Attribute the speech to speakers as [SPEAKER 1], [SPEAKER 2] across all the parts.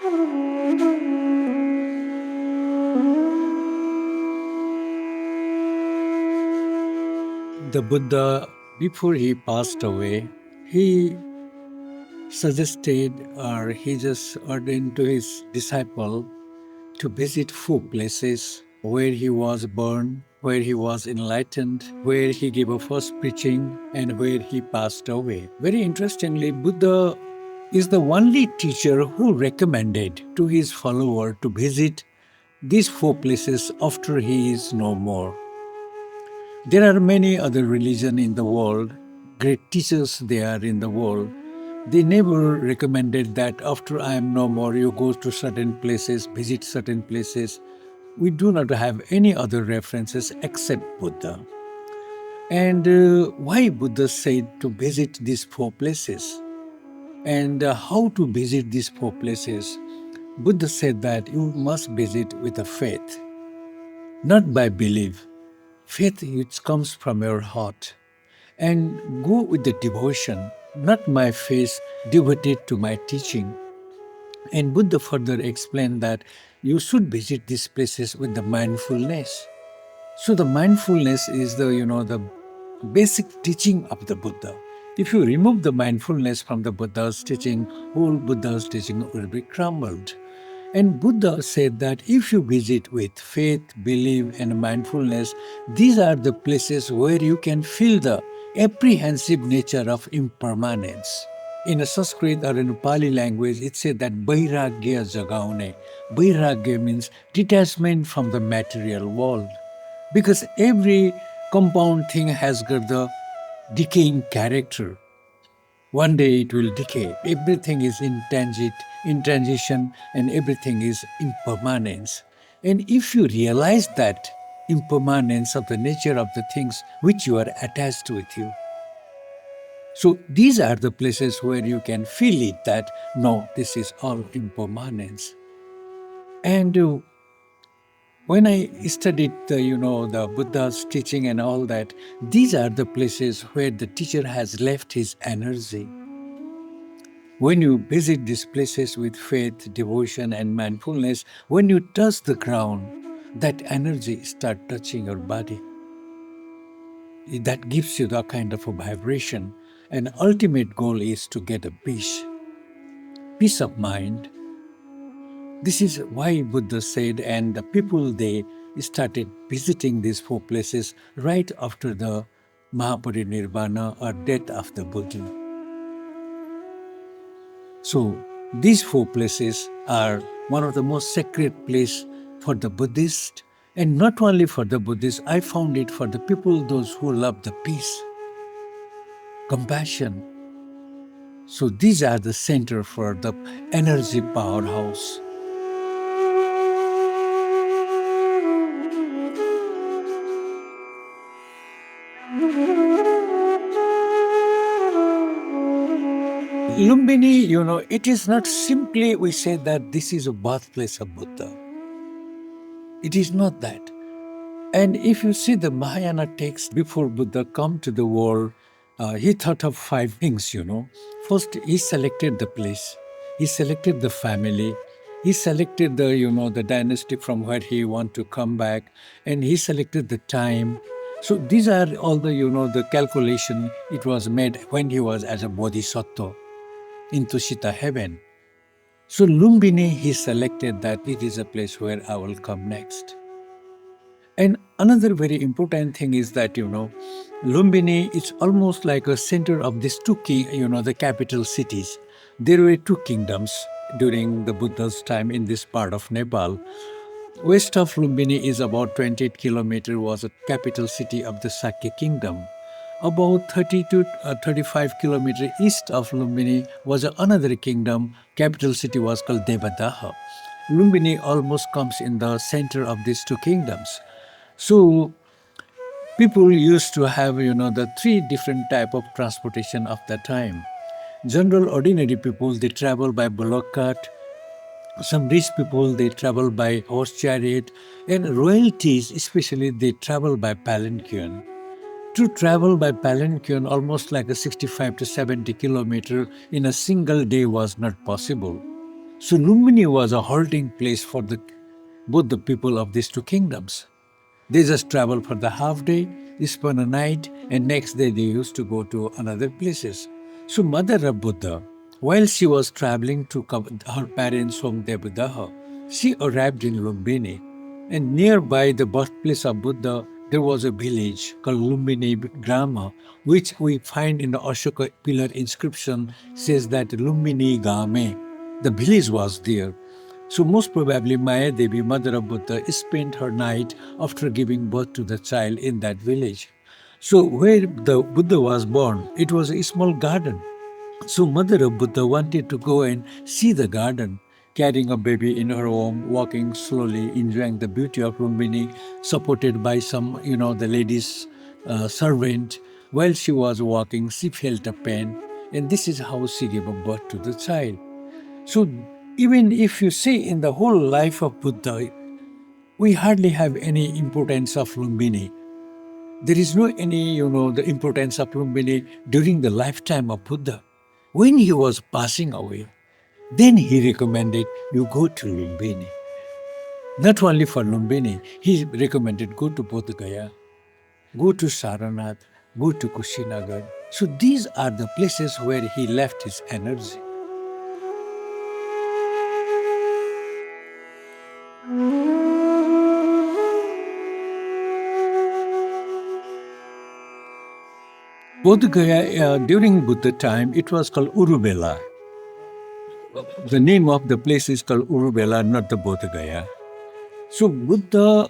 [SPEAKER 1] The Buddha, before he passed away, he suggested or he just ordained to his disciple to visit four places where he was born, where he was enlightened, where he gave a first preaching, and where he passed away. Very interestingly, Buddha is the only teacher who recommended to his follower to visit these four places after he is no more. There are many other religions in the world, great teachers there in the world. They never recommended that after I am no more, you go to certain places, visit certain places. We do not have any other references except Buddha. And why Buddha said to visit these four places? And how to visit these four places? Buddha said that you must visit with a faith, not by belief. Faith which comes from your heart. And go with the devotion, not my face devoted to my teaching. And Buddha further explained that you should visit these places with the mindfulness. So the mindfulness is the basic teaching of the Buddha. If you remove the mindfulness from the Buddha's teaching, whole Buddha's teaching will be crumbled. And Buddha said that if you visit with faith, belief, and mindfulness, these are the places where you can feel the apprehensive nature of impermanence. In a Sanskrit or in a Pali language, it said that Vairagya Jagaune. Vairagya means detachment from the material world. Because every compound thing has got the decaying character. One day it will decay. Everything is in transition, and everything is impermanence. And if you realize that impermanence of the nature of the things which you are attached with you, so these are the places where you can feel it that no, this is all impermanence. And when I studied the Buddha's teaching and all that, these are the places where the teacher has left his energy. When you visit these places with faith, devotion, and mindfulness, when you touch the ground, that energy starts touching your body. That gives you the kind of a vibration. And ultimate goal is to get a peace of mind. This is why Buddha said, and the people, they started visiting these four places right after the Mahaparinirvana or death of the Buddha. So these four places are one of the most sacred places for the Buddhist, and not only for the Buddhists. I found it for the people, those who love the peace, compassion. So these are the center for the energy powerhouse. Lumbini, it is not simply we say that this is a birthplace of Buddha. It is not that. And if you see the Mahayana text, before Buddha come to the world, he thought of five things, First, he selected the place. He selected the family. He selected the dynasty from where he want to come back. And he selected the time. So these are all the calculation it was made when he was as a bodhisattva in Tushita heaven. So Lumbini, he selected that it is a place where I will come next. And another very important thing is that, Lumbini is almost like a center of these two the capital cities. There were two kingdoms during the Buddha's time in this part of Nepal. West of Lumbini is about 28 kilometers, was a capital city of the Sakya kingdom. About 30 to 35 kilometers east of Lumbini was another kingdom. Capital city was called Devadaha. Lumbini almost comes in the center of these two kingdoms. So people used to have, the three different type of transportation of that time. General ordinary people, they travel by bullock cart. Some rich people, they travel by horse chariot. And royalties, especially, they travel by palanquin. To travel by palanquin almost like a 65 to 70 kilometer in a single day was not possible. So Lumbini was a halting place for both the people of these two kingdoms. They just travel for the half day, they spend a night, and next day they used to go to another places. So Mother of Buddha, while she was traveling to her parents' home Devadah, she arrived in Lumbini. And nearby the birthplace of Buddha, there was a village called Lumbini Grama, which we find in the Ashoka pillar inscription says that Lumbini Game. The village was there. So most probably Maya Devi, mother of Buddha, spent her night after giving birth to the child in that village. So where the Buddha was born, it was a small garden. So mother of Buddha wanted to go and see the garden, carrying a baby in her womb, walking slowly, enjoying the beauty of Lumbini, supported by some, the lady's servant. While she was walking, she felt a pain, and this is how she gave birth to the child. So even if you see in the whole life of Buddha, we hardly have any importance of Lumbini. There is no any, the importance of Lumbini during the lifetime of Buddha. When he was passing away, then he recommended you go to Lumbini. Not only for Lumbini, he recommended go to Bodh Gaya, go to Saranath, go to Kushinagar. So these are the places where he left his energy. Bodh Gaya, during Buddha time, it was called Urumela. The name of the place is called Urumela, not the Bodh Gaya. So Buddha,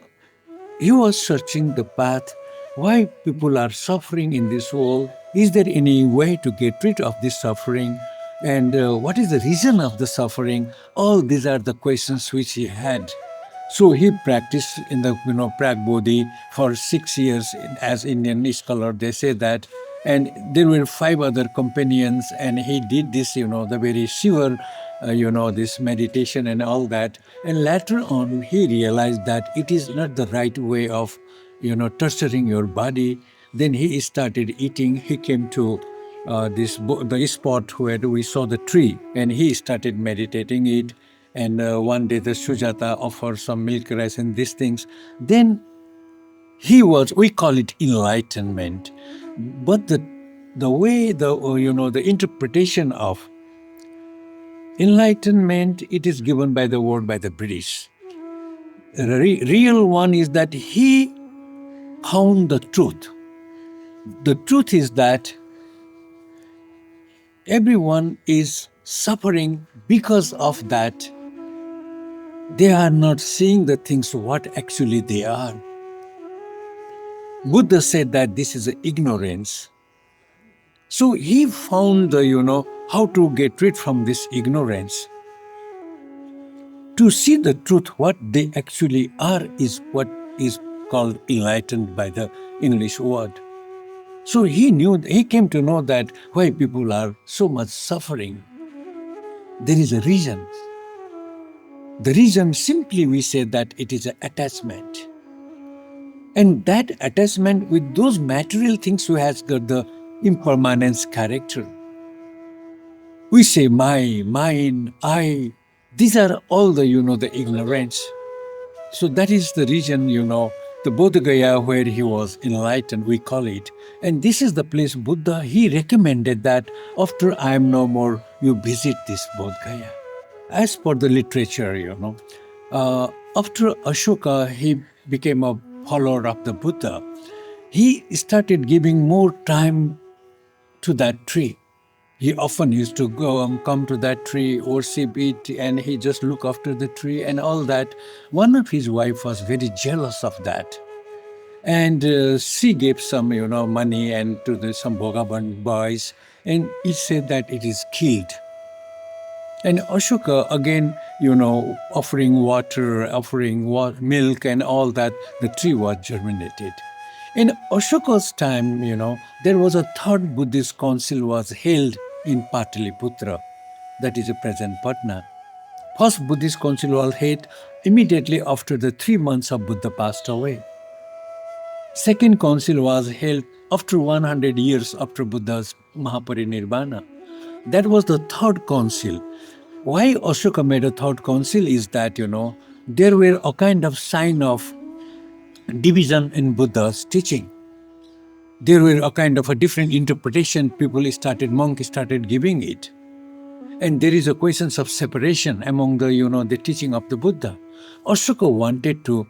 [SPEAKER 1] he was searching the path. Why people are suffering in this world? Is there any way to get rid of this suffering? And what is the reason of the suffering? All these are the questions which he had. So he practiced in the Prag Bodhi for 6 years as Indian scholar. They say that, and there were 5 other companions, and he did this, the very Shiva, this meditation and all that. And later on, he realized that it is not the right way of, torturing your body. Then he started eating. He came to the spot where we saw the tree, and he started meditating it. And one day the Sujata offered some milk rice and these things. Then we call it enlightenment. But the way, the interpretation of enlightenment, it is given by the word by the British. The real one is that he found the truth. The truth is that everyone is suffering because of that. They are not seeing the things what actually they are. Buddha said that this is ignorance. So he found how to get rid from this ignorance. To see the truth, what they actually are, is what is called enlightened by the English word. So he came to know that why people are so much suffering. There is a reason. The reason, simply we say that it is an attachment. And that attachment with those material things who has got the impermanence character. We say my, mine, I. These are all the, the ignorance. So that is the reason, the Bodh Gaya where he was enlightened, we call it. And this is the place Buddha, he recommended that after I am no more, you visit this Bodh Gaya. As per the literature, after Ashoka, he became a follower of the Buddha. He started giving more time to that tree. He often used to go and come to that tree, worship it, and he just look after the tree and all that. One of his wife was very jealous of that. And she gave some, money and to some Bhogaban boys, and he said that it is killed. And Ashoka, again, offering water, offering milk and all that, the tree was germinated. In Ashoka's time, there was a third Buddhist council was held in Pataliputra, that is a present Patna. First Buddhist council was held immediately after the 3 months of Buddha passed away. Second council was held after 100 years after Buddha's Mahaparinirvana. That was the third council. Why Ashoka made a third council is that, there were a kind of sign of division in Buddha's teaching. There were a kind of a different interpretation monks started giving it. And there is a question of separation among the teaching of the Buddha. Ashoka wanted to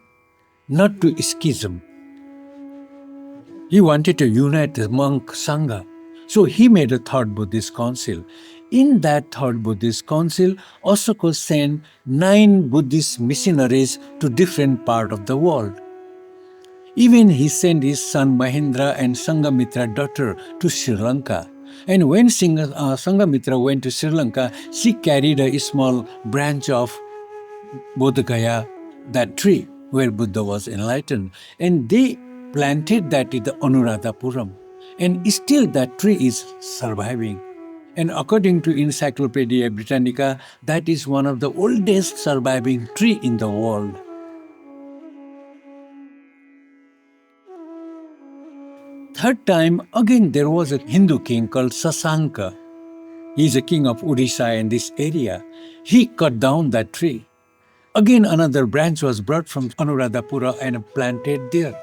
[SPEAKER 1] not to schism. He wanted to unite the monk Sangha. So he made a third Buddhist council. In that third Buddhist council, Ashoka sent 9 Buddhist missionaries to different parts of the world. Even he sent his son Mahendra and Sanghamitra daughter to Sri Lanka. And when Sanghamitra went to Sri Lanka, she carried a small branch of Bodhgaya, that tree where Buddha was enlightened. And they planted that in the Anuradhapuram. And still that tree is surviving. And according to Encyclopedia Britannica, that is one of the oldest surviving tree in the world. Third time, again there was a Hindu king called Sasanka. He is a king of Odisha in this area. He cut down that tree. Again another branch was brought from Anuradhapura and planted there.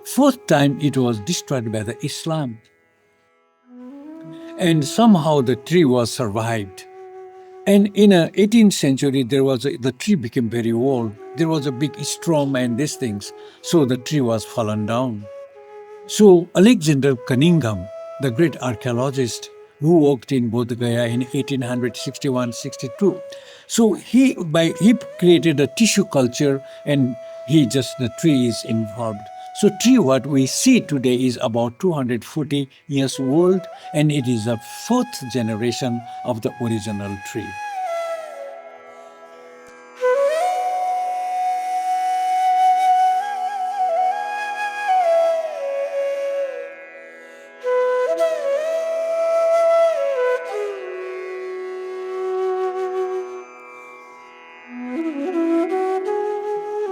[SPEAKER 1] Fourth time it was destroyed by the Islam. And somehow the tree was survived. And in the 18th century, the tree became very old. There was a big storm and these things. So the tree was fallen down. So Alexander Cunningham, the great archaeologist who worked in Bodh Gaya in 1861-62, so he created a tissue culture and the tree is involved. So tree what we see today is about 240 years old and it is a 4th generation of the original tree.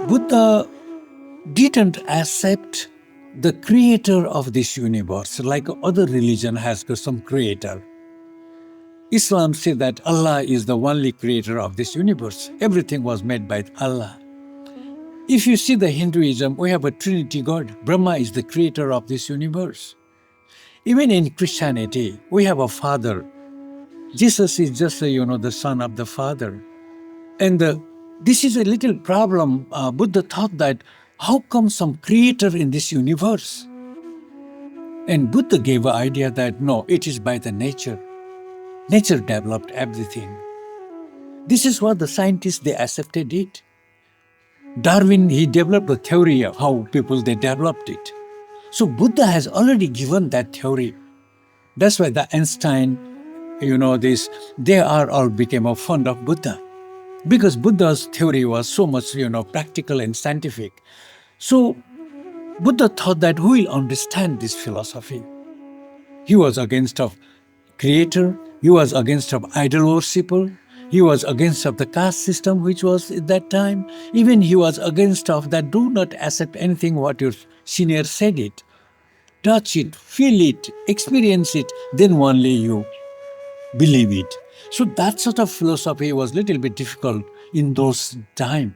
[SPEAKER 1] Buddha didn't accept the creator of this universe like other religion has got some creator. Islam says that Allah is the only creator of this universe. Everything was made by Allah. If you see the Hinduism, we have a Trinity God. Brahma is the creator of this universe. Even in Christianity, we have a Father. Jesus is just the Son of the Father. And this is a little problem. Buddha thought that how come some creator in this universe? And Buddha gave an idea that no, it is by the nature. Nature developed everything. This is what the scientists, they accepted it. Darwin, he developed a theory of how they developed it. So Buddha has already given that theory. That's why the Einstein, they are all became a fond of Buddha. Because Buddha's theory was so much, practical and scientific. So Buddha thought that who will understand this philosophy? He was against of creator, he was against of idol worshipper, he was against of the caste system which was at that time. Even he was against of that do not accept anything what your senior said it. Touch it, feel it, experience it, then only you believe it. So that sort of philosophy was a little bit difficult in those times.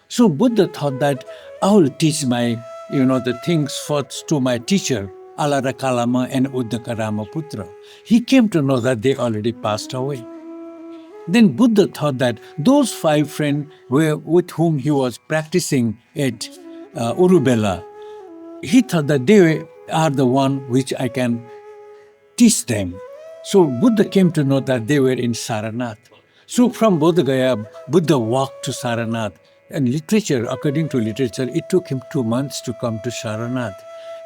[SPEAKER 1] So Buddha thought that I will teach my, the things first to my teacher, Alara Kalama and Uddaka Ramaputra. He came to know that they already passed away. Then Buddha thought that those 5 friends with whom he was practicing at Urubela, he thought that they are the one which I can teach them. So Buddha came to know that they were in Saranath. So from Bodh Gaya, Buddha walked to Saranath. And according to literature, it took him 2 months to come to Saranath.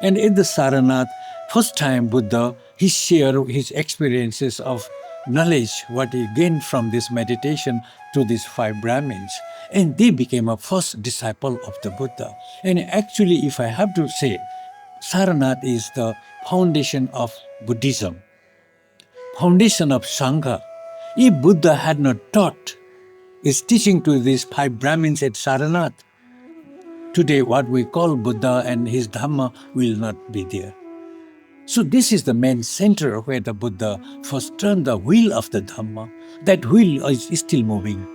[SPEAKER 1] And in the Saranath, first time Buddha, he shared his experiences of knowledge, what he gained from this meditation to these 5 Brahmins. And they became a first disciple of the Buddha. And actually, if I have to say, Saranath is the foundation of Buddhism, foundation of Sangha. If Buddha had not taught is teaching to these 5 Brahmins at Saranath. Today, what we call Buddha and his Dhamma will not be there. So this is the main center where the Buddha first turned the wheel of the Dhamma. That wheel is still moving.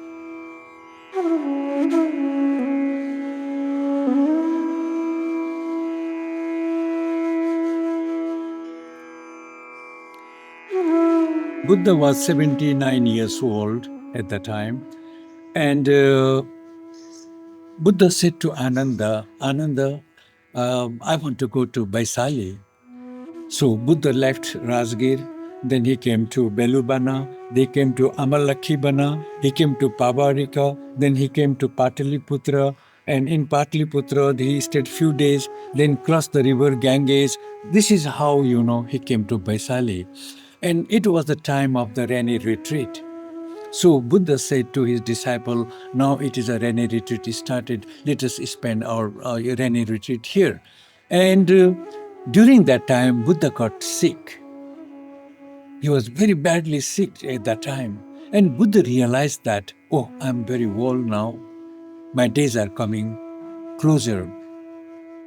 [SPEAKER 1] Buddha was 79 years old at the time. And Buddha said to Ananda, Ananda, I want to go to Vaisali. So Buddha left Rajgir, then he came to Belubana, they came to Amalakkhibana, he came to Pavarika, then he came to Pataliputra, and in Pataliputra he stayed few days, then crossed the river Ganges. This is how, he came to Vaisali. And it was the time of the rainy retreat. So Buddha said to his disciple, now it is a rainy retreat started, let us spend our rainy retreat here. And during that time, Buddha got sick. He was very badly sick at that time. And Buddha realized that, oh, I'm very old now. My days are coming closer.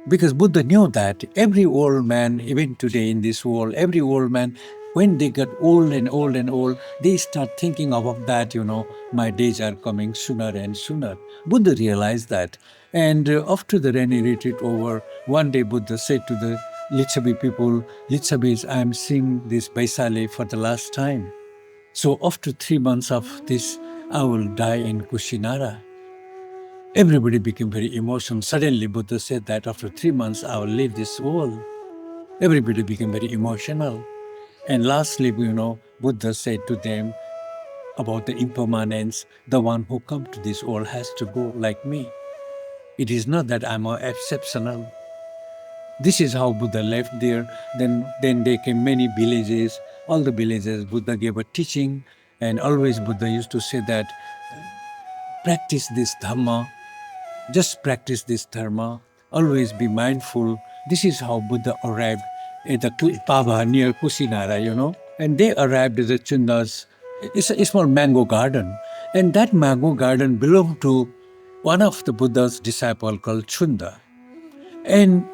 [SPEAKER 1] Because Buddha knew that every old man, even today in this world, every old man, when they get old and old and old, they start thinking about that, my days are coming sooner and sooner. Buddha realized that. And after the rainy retreat over, one day Buddha said to the Lichavi people, Lichabis, I am seeing this Vaisali for the last time. So after 3 months of this, I will die in Kushinara. Everybody became very emotional. Suddenly Buddha said that after 3 months, I will leave this world. Everybody became very emotional. And lastly, Buddha said to them about the impermanence, the one who comes to this world has to go like me. It is not that I'm exceptional. This is how Buddha left there. Then there came many villages. All the villages, Buddha gave a teaching. And always Buddha used to say that, practice this Dhamma. Just practice this Dharma. Always be mindful. This is how Buddha arrived at the Pava near Kusinara, And they arrived at the Chunda's. It's a small mango garden. And that mango garden belonged to one of the Buddha's disciple called Chunda. And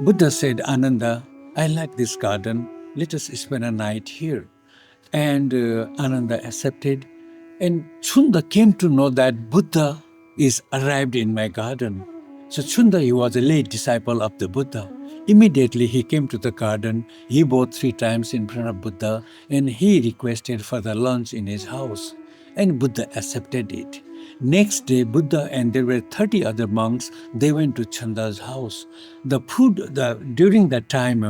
[SPEAKER 1] Buddha said, Ananda, I like this garden. Let us spend a night here. And Ananda accepted. And Chunda came to know that Buddha is arrived in my garden. So Chunda, he was a late disciple of the Buddha. Immediately he came to the garden. He bowed 3 times in front of Buddha and he requested for the lunch in his house. And Buddha accepted it. Next day, Buddha and there were 30 other monks, they went to Chanda's house. The food, during that time,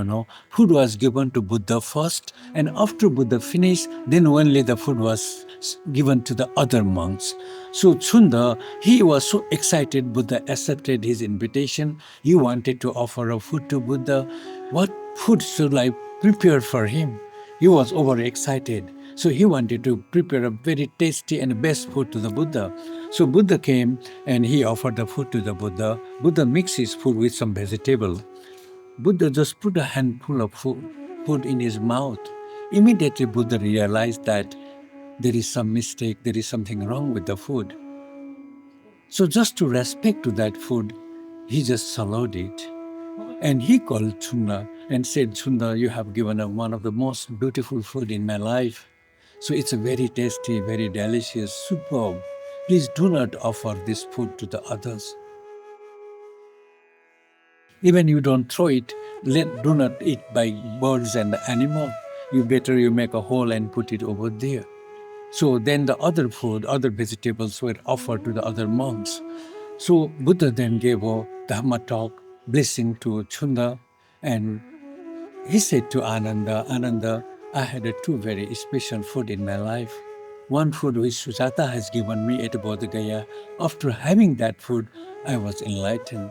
[SPEAKER 1] food was given to Buddha first, and after Buddha finished, then only the food was given to the other monks. So Chunda, he was so excited, Buddha accepted his invitation. He wanted to offer a food to Buddha. What food should I prepare for him? He was overexcited. So he wanted to prepare a very tasty and best food to the Buddha. So Buddha came and he offered the food to the Buddha. Buddha mixed his food with some vegetable. Buddha just put a handful of food in his mouth. Immediately Buddha realized that there is some mistake, there is something wrong with the food. So just to respect to that food, he just swallowed it. And he called Chunda and said, Chunda, you have given one of the most beautiful food in my life. So it's a very tasty, very delicious, superb. Please do not offer this food to the others. Even you don't throw it, do not eat by birds and animals. You make a hole and put it over there. So then the other food, other vegetables were offered to the other monks. So Buddha then gave a Dhamma talk, blessing to Chunda, and he said to Ananda, Ananda, I had 2 very special food in my life. One food which Sujata has given me at Bodh Gaya. After having that food, I was enlightened.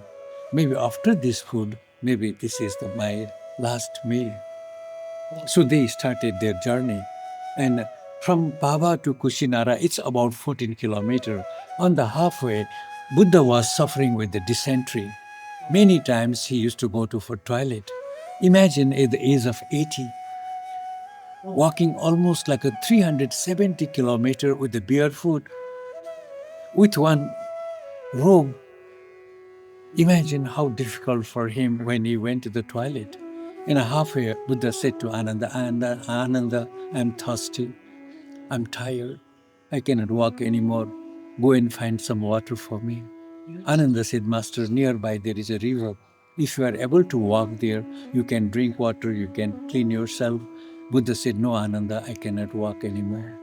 [SPEAKER 1] Maybe after this food, maybe this is my last meal. So they started their journey. And from Pava to Kushinara, it's about 14 kilometers. On the halfway, Buddha was suffering with the dysentery. Many times he used to go for toilet. Imagine at the age of 80, walking almost like a 370 kilometers with the barefoot. with one robe. Imagine how difficult for him when he went to the toilet. In a halfway, Buddha said to Ananda, Ananda, Ananda, I'm thirsty, I'm tired, I cannot walk anymore. Go and find some water for me. Ananda said, Master, nearby there is a river. If you are able to walk there, you can drink water, you can clean yourself. Buddha said, No, Ananda, I cannot walk anymore.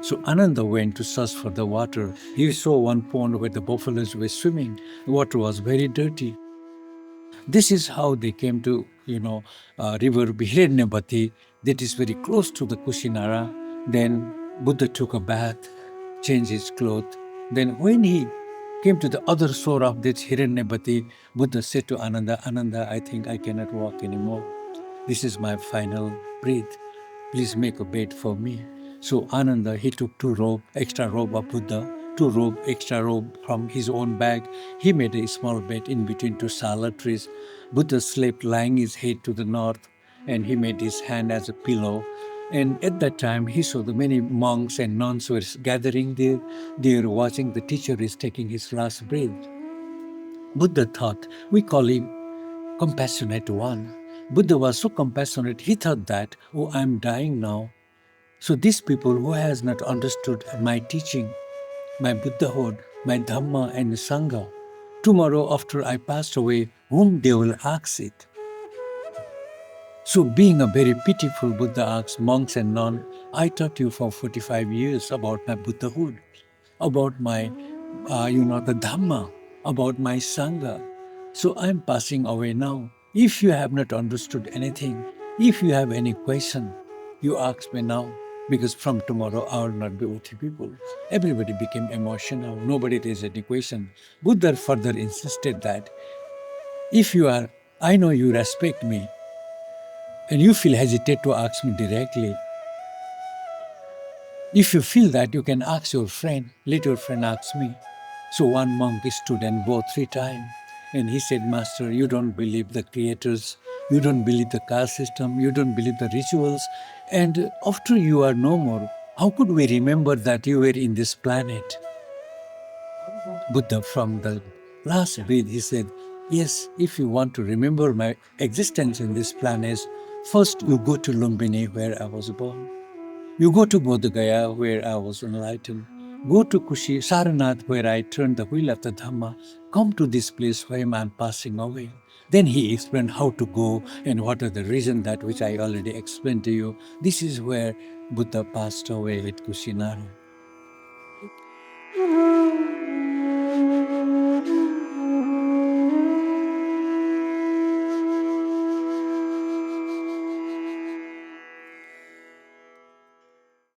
[SPEAKER 1] So Ananda went to search for the water. He saw one pond where the buffaloes were swimming. The water was very dirty. This is how they came to, river Hiranyavati that is very close to the Kushinara. Then Buddha took a bath, changed his clothes. Then when he came to the other shore of this Hiranyavati, Buddha said to Ananda, Ananda, I think I cannot walk anymore. This is my final breath. Please make a bed for me. So Ananda, he took extra robe of Buddha, extra robe from his own bag. He made a small bed in between two sala trees. Buddha slept lying his head to the north, and he made his hand as a pillow. And at that time, he saw the many monks and nuns were gathering there. They were watching the teacher is taking his last breath. Buddha thought, we call him compassionate one. Buddha was so compassionate, he thought that, oh, I'm dying now. So these people who has not understood my teaching, my Buddhahood, my Dhamma and Sangha, tomorrow after I passed away, whom they will ask it? So being a very pitiful Buddha asked monks and nuns, I taught you for 45 years about my Buddhahood, about my, the Dhamma, about my Sangha. So I'm passing away now. If you have not understood anything, if you have any question, you ask me now, because from tomorrow I will not be with you people. Everybody became emotional. Nobody raised any question. Buddha further insisted that if you are, I know you respect me, and you feel hesitate to ask me directly. If you feel that, you can ask your friend. Let your friend ask me. So one monk stood and bowed 3 times. And he said, Master, you don't believe the creators. You don't believe the caste system. You don't believe the rituals. And after you are no more, how could we remember that you were in this planet? Buddha, from the last breath, he said, yes, if you want to remember my existence in this planet, first you go to Lumbini, where I was born. You go to Bodh Gaya, where I was enlightened. Go to Saranath, where I turned the wheel of the Dhamma. Come to this place where I am passing away. Then he explained how to go and what are the reasons that which I already explained to you. This is where Buddha passed away at Kushinara.